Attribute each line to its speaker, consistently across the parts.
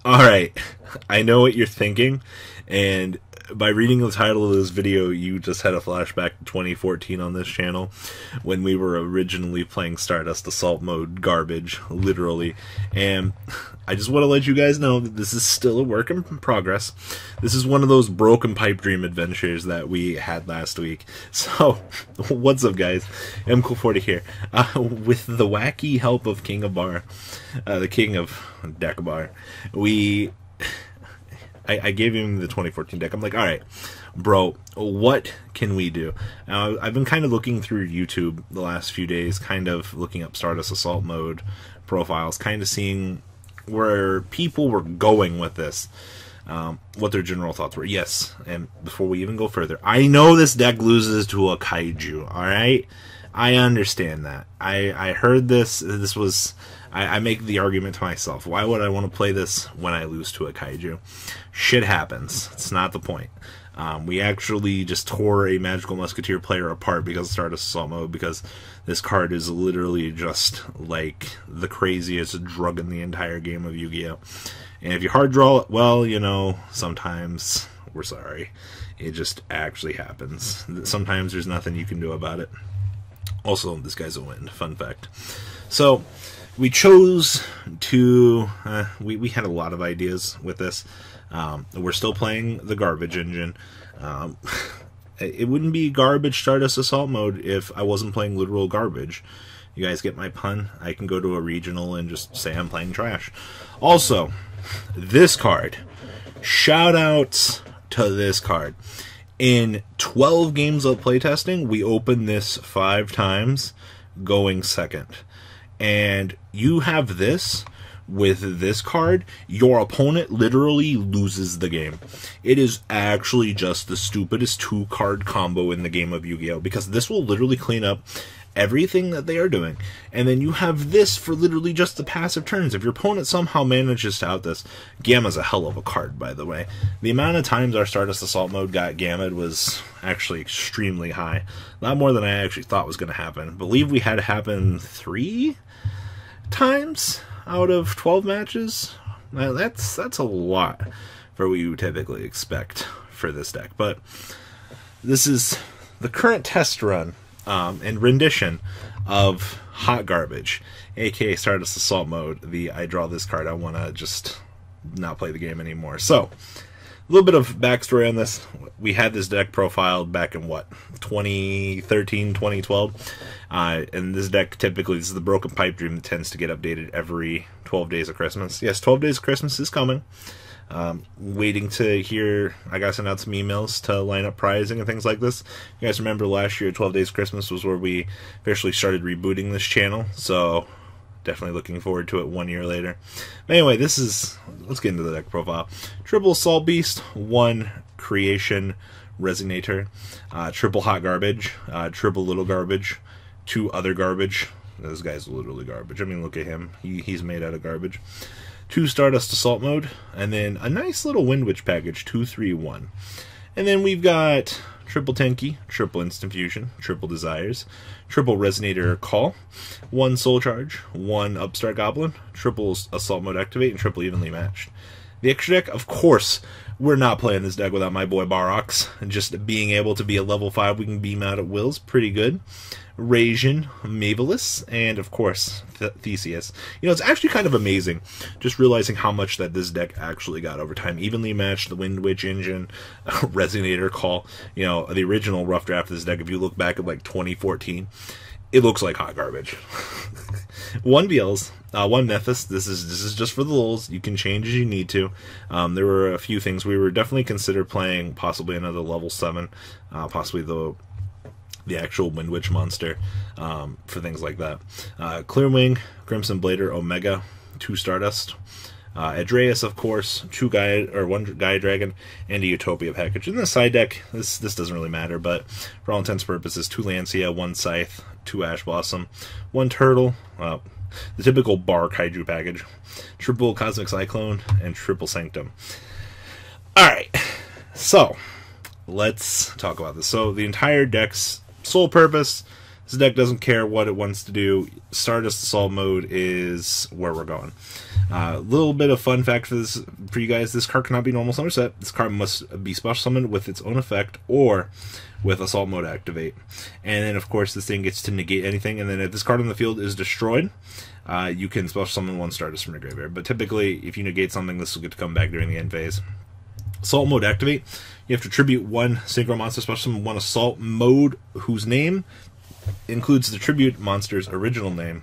Speaker 1: Alright, I know what you're thinking, and by reading the title of this video, you just had a flashback to 2014 on this channel, when we were originally playing Stardust Assault Mode garbage, literally, and I just want to let you guys know that this is still a work in progress. This is one of those broken pipe dream adventures that we had last week. So, what's up guys? M-Cool40 here, with the wacky help of King of Bar, the King of Deck Bar, I gave him the 2014 deck. I'm like, alright, bro, what can we do? Now, I've been kind of looking through YouTube the last few days, kind of looking up Stardust Assault Mode profiles, kind of seeing where people were going with this, what their general thoughts were. Yes, and before we even go further, I know this deck loses to a Kaiju, alright? I understand that. I heard this was... I make the argument to myself, why would I want to play this when I lose to a Kaiju? Shit happens. It's not the point. We actually just tore a Magical Musketeer player apart because of Stardust Assault Mode, because this card is literally just like the craziest drug in the entire game of Yu-Gi-Oh! And if you hard draw it, well, you know, sometimes we're sorry. It just actually happens. Sometimes there's nothing you can do about it. Also, this guy's a win. Fun fact. So, we chose to, we had a lot of ideas with this. We're still playing the garbage engine. It wouldn't be garbage Stardust Assault Mode if I wasn't playing literal garbage. You guys get my pun? I can go to a regional and just say I'm playing trash. Also, this card. Shoutouts to this card. In 12 games of playtesting, we opened this 5 times, going second. And you have this, with this card, your opponent literally loses the game. It is actually just the stupidest 2-card combo in the game of Yu-Gi-Oh! Because this will literally clean up everything that they are doing. And then you have this for literally just the passive turns. If your opponent somehow manages to out this, Gamma's a hell of a card, by the way. The amount of times our Stardust Assault Mode got Gamma was actually extremely high. A lot more than I actually thought was going to happen. I believe we had it happen 3 times out of 12 matches. Now, that's a lot for what you would typically expect for this deck. But this is the current test run and rendition of Hot Garbage, aka Stardust Assault Mode. I draw this card, I want to just not play the game anymore. So, a little bit of backstory on this. We had this deck profiled back in, what, 2013, 2012? And this deck, typically, this is the Broken Pipe Dream that tends to get updated every 12 days of Christmas. Yes, 12 days of Christmas is coming. Waiting to hear, I gotta send out some emails to line up pricing and things like this. You guys remember last year, 12 Days of Christmas was where we officially started rebooting this channel, so definitely looking forward to it 1 year later. But anyway, let's get into the deck profile. Triple Assault Beast, 1 Creation Resonator, triple Hot Garbage, triple Little Garbage, 2 Other Garbage. This guy's literally garbage. I mean, look at him. He's made out of garbage. 2 Stardust Assault Mode, and then a nice little Wind Witch package, 2-3-1. And then we've got triple Tenki, triple Instant Fusion, triple Desires, triple Resonator Call, 1 Soul Charge, 1 Upstart Goblin, triple Assault Mode Activate, and triple Evenly Matched. The extra deck, of course, we're not playing this deck without my boy Barox. And just being able to be a level 5 we can beam out at will's pretty good. Rajin, Mavelus, and of course Theseus. You know, it's actually kind of amazing just realizing how much that this deck actually got over time. Evenly Matched, the Wind Witch engine, Resonator Call. You know, the original rough draft of this deck, if you look back at like 2014, it looks like hot garbage. 1 Beelze, 1 Nephis. This is just for the lulz. You can change as you need to. There were a few things we were definitely considered playing, possibly another level 7, possibly the actual Wind Witch monster, for things like that. Clearwing, Crimson Blader, Omega, 2 Stardust, Adreus, of course, 1 Gaia Dragon, and a Utopia package. In the side deck, this doesn't really matter, but for all intents and purposes, 2 Lancia, 1 Scythe, 2 Ash Blossom, 1 Turtle, the typical bar kaiju package, triple Cosmic Cyclone, and triple Sanctum. Alright, so let's talk about this. So the entire deck's sole purpose, This deck doesn't care what it wants to do. Stardust Assault mode is where we're going. Little bit of fun fact for you guys. This card cannot be normal summon set. This card must be special summoned with its own effect or with Assault mode activate. And then, of course, this thing gets to negate anything. And then if this card on the field is destroyed, you can special summon one Stardust from your graveyard. But typically, if you negate something, this will get to come back during the end phase. Assault mode activate. You have to tribute one synchro monster special summon one Assault mode whose name includes the tribute monster's original name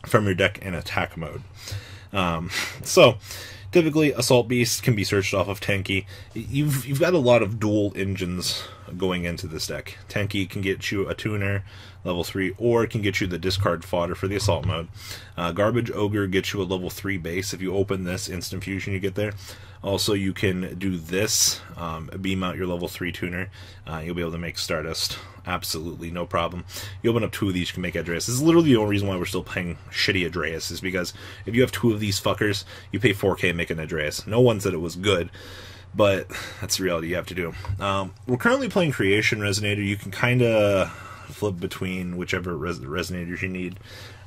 Speaker 1: from your deck in attack mode. So typically Assault Beast can be searched off of Tenki. You've got a lot of dual engines going into this deck. Tenki can get you a tuner level 3, or it can get you the discard fodder for the Assault mode. Garbage Ogre gets you a level 3 base. If you open this instant fusion, you get there. Also, you can do this, beam out your level 3 tuner. You'll be able to make Stardust. Absolutely, no problem. You open up 2 of these, you can make Adreus. This is literally the only reason why we're still playing shitty Adreus, is because if you have 2 of these fuckers, you pay 4K and make an Adreus. No one said it was good, but that's the reality you have to do. We're currently playing Creation Resonator. You can kind of flip between whichever resonators you need.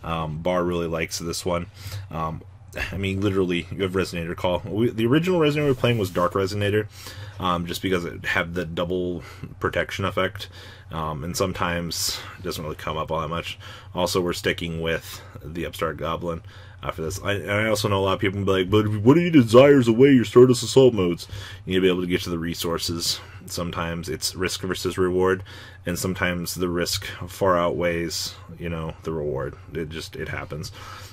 Speaker 1: Bar really likes this one. I mean, literally, you have Resonator Call. The original Resonator we were playing was Dark Resonator, just because it had the double protection effect, and sometimes it doesn't really come up all that much. Also, we're sticking with the Upstart Goblin for this. I also know a lot of people can be like, but what if you desires away your Stardust Assault modes? You need to be able to get to the resources. Sometimes it's risk versus reward, and sometimes the risk far outweighs, you know, the reward. It happens.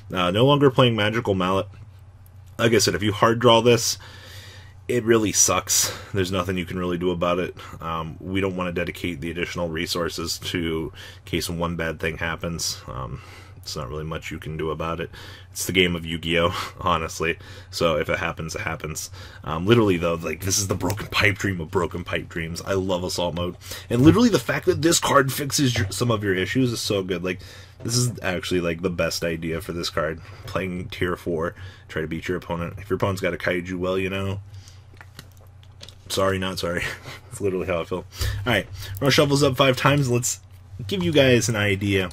Speaker 1: No longer playing Magical Mallet. Like I said, if you hard draw this, it really sucks. There's nothing you can really do about it. We don't want to dedicate the additional resources to in case one bad thing happens. It's not really much you can do about it. It's the game of Yu-Gi-Oh, honestly. So if it happens, it happens. Literally, though, like, this is the broken pipe dream of broken pipe dreams. I love Assault mode. And literally, the fact that this card fixes some of your issues is so good. Like, this is actually, like, the best idea for this card. Playing tier 4, try to beat your opponent. If your opponent's got a kaiju, well, you know, sorry, not sorry. That's literally how I feel. Alright, we're gonna shuffle this up 5 times. Let's give you guys an idea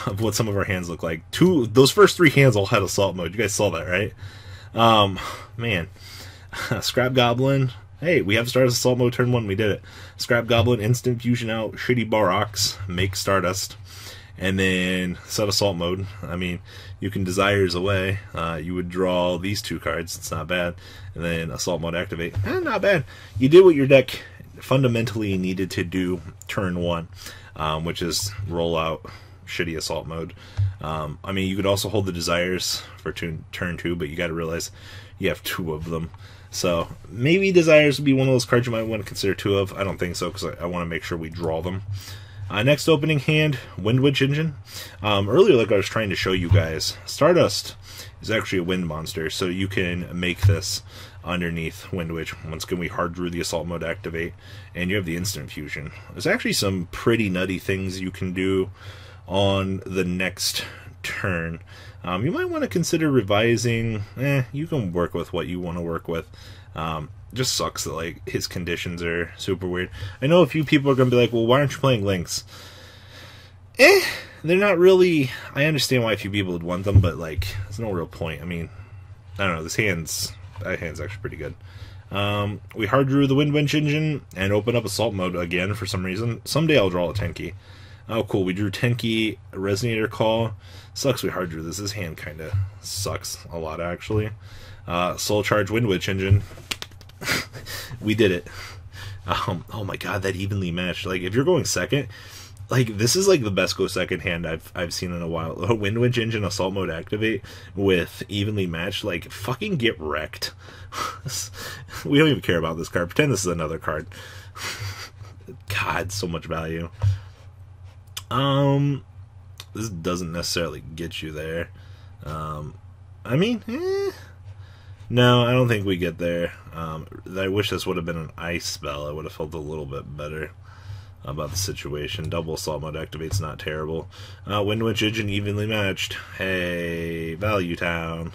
Speaker 1: of what some of our hands look like. Those first 3 hands all had Assault mode. You guys saw that, right? Man. Scrap Goblin. Hey, we have Stardust Assault mode turn 1. We did it. Scrap Goblin, instant fusion out. Shitty Barox, make Stardust. And then set Assault mode. I mean, you can Desires away. You would draw these 2 cards. It's not bad. And then Assault mode activate. Not bad. You did what your deck fundamentally needed to do turn 1, which is roll out shitty Assault mode. I mean, you could also hold the Desires for turn 2, but you got to realize you have 2 of them. So maybe Desires would be one of those cards you might want to consider 2 of. I don't think so, because I want to make sure we draw them. Next opening hand, Wind Witch Engine. Earlier, like I was trying to show you guys, Stardust is actually a wind monster, so you can make this underneath Wind Witch. Once again, we hard drew the Assault mode activate, and you have the instant fusion. There's actually some pretty nutty things you can do on the next turn. You might want to consider revising. You can work with what you want to work with. Just sucks that, like, his conditions are super weird. I know a few people are going to be like, well, why aren't you playing Lynx? They're not really... I understand why a few people would want them, but, like, there's no real point. I mean, I don't know, that hand's actually pretty good. We hard drew the Wind Witch Engine and open up Assault mode again for some reason. Someday I'll draw a Tenki. Oh, cool, we drew Tenki, Resonator Call. Sucks we hard drew this. This hand kind of sucks a lot, actually. Soul Charge Wind Witch Engine. We did it. Oh my god, that evenly matched. Like, if you're going second, like, this is like the best go second hand I've seen in a while. Wind Witch Engine Assault mode activate with evenly matched. Like, fucking get wrecked. We don't even care about this card. Pretend this is another card. God, so much value. This doesn't necessarily get you there. I mean, no, I don't think we get there. I wish this would have been an ice spell. I would have felt a little bit better about the situation. Double Assault mode activate's not terrible. Wind Witch Engine evenly matched. Hey, Value Town.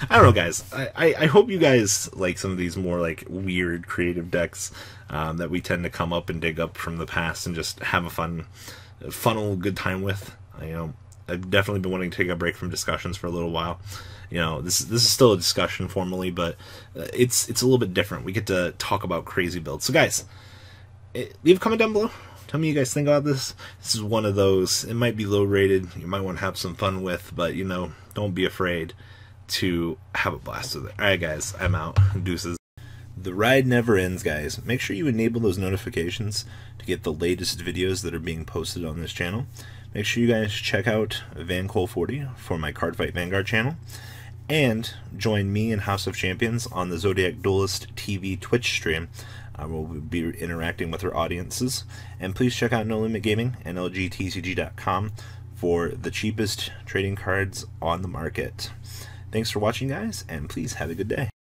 Speaker 1: I don't know, guys. I hope you guys like some of these more, like, weird creative decks that we tend to come up and dig up from the past and just have a fun funnel good time with. I've definitely been wanting to take a break from discussions for a little while. This is still a discussion formally, but it's a little bit different. We get to talk about crazy builds. So guys, leave a comment down below. Tell me what you guys think about this. This is one of those, it might be low rated, you might want to have some fun with, but don't be afraid to have a blast with it. Alright guys, I'm out. Deuces. The ride never ends, guys. Make sure you enable those notifications to get the latest videos that are being posted on this channel. Make sure you guys check out VanCole40 for my Cardfight Vanguard channel. And join me and House of Champions on the Zodiac Duelist TV Twitch stream. We'll be interacting with our audiences. And please check out No Limit Gaming and LGTCG.com for the cheapest trading cards on the market. Thanks for watching, guys, and please have a good day.